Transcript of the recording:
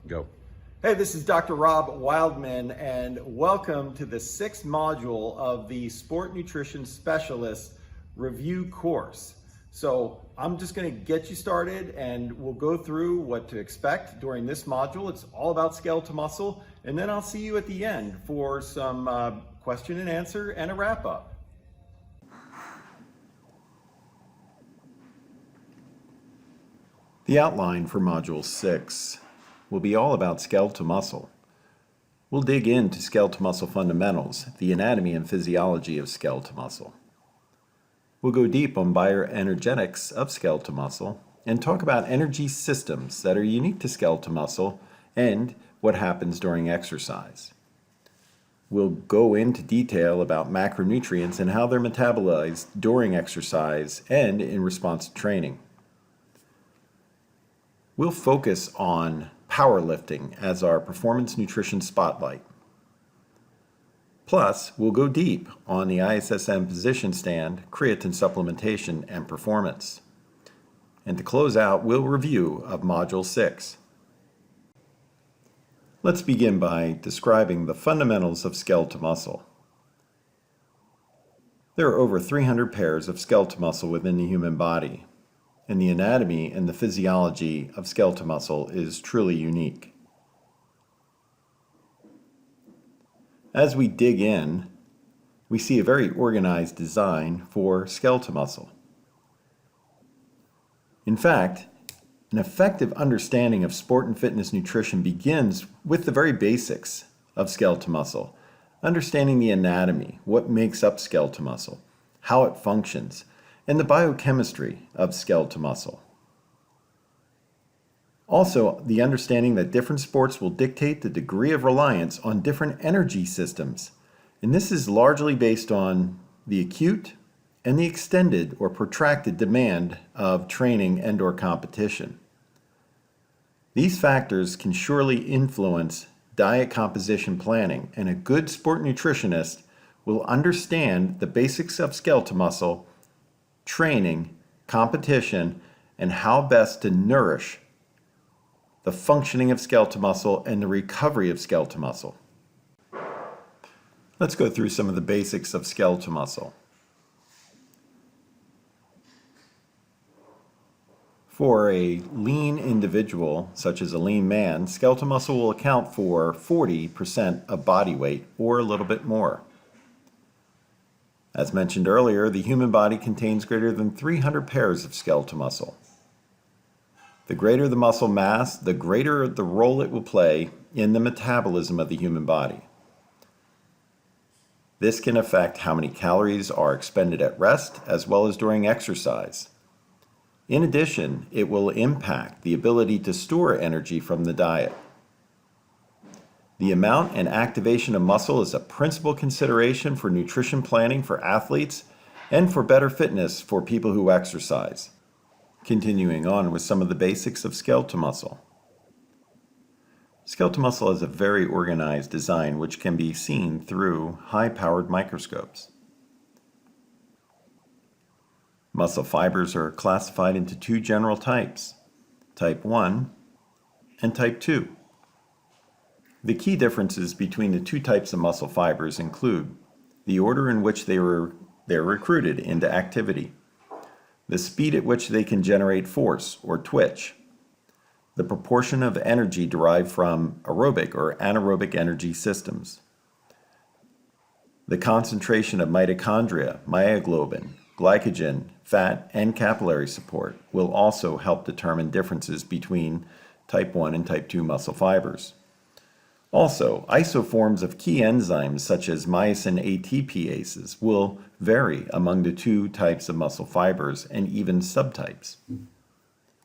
Go. Hey, this is Dr. Rob Wildman, and welcome to the 6th module of the Sport Nutrition Specialist Review course. So I'm just going to get you started, and we'll go through what to expect during this module. It's all about skeletal muscle, and then I'll see you at the end for some question and answer and a wrap up. The outline for Module 6 will be all about skeletal muscle. We'll dig into skeletal muscle fundamentals, the anatomy and physiology of skeletal muscle. We'll go deep on bioenergetics of skeletal muscle and talk about energy systems that are unique to skeletal muscle and what happens during exercise. We'll go into detail about macronutrients and how they're metabolized during exercise and in response to training. We'll focus on powerlifting as our performance nutrition spotlight. Plus, we'll go deep on the ISSM position stand, creatine supplementation, and performance. And to close out, we'll review of Module 6. Let's begin by describing the fundamentals of skeletal muscle. There are over 300 pairs of skeletal muscle within the human body, and the anatomy and the physiology of skeletal muscle is truly unique. As we dig in, we see a very organized design for skeletal muscle. In fact, an effective understanding of sport and fitness nutrition begins with the very basics of skeletal muscle, understanding the anatomy, what makes up skeletal muscle, how it functions, and the biochemistry of skeletal muscle. Also, the understanding that different sports will dictate the degree of reliance on different energy systems, and this is largely based on the acute and the extended or protracted demand of training and/or competition. These factors can surely influence diet composition planning, and a good sport nutritionist will understand the basics of skeletal muscle, training, competition, and how best to nourish the functioning of skeletal muscle and the recovery of skeletal muscle. Let's go through some of the basics of skeletal muscle. For a lean individual, such as a lean man, skeletal muscle will account for 40% of body weight or a little bit more. As mentioned earlier, the human body contains greater than 300 pairs of skeletal muscle. The greater the muscle mass, the greater the role it will play in the metabolism of the human body. This can affect how many calories are expended at rest as well as during exercise. In addition, it will impact the ability to store energy from the diet. The amount and activation of muscle is a principal consideration for nutrition planning for athletes and for better fitness for people who exercise. Continuing on with some of the basics of skeletal muscle. Skeletal muscle has a very organized design which can be seen through high-powered microscopes. Muscle fibers are classified into two general types, type 1 and type 2. The key differences between the two types of muscle fibers include the order in which they're recruited into activity, the speed at which they can generate force or twitch, the proportion of energy derived from aerobic or anaerobic energy systems, the concentration of mitochondria, myoglobin, glycogen, fat, and capillary support will also help determine differences between type 1 and type 2 muscle fibers. Also, isoforms of key enzymes such as myosin ATPases will vary among the two types of muscle fibers and even subtypes.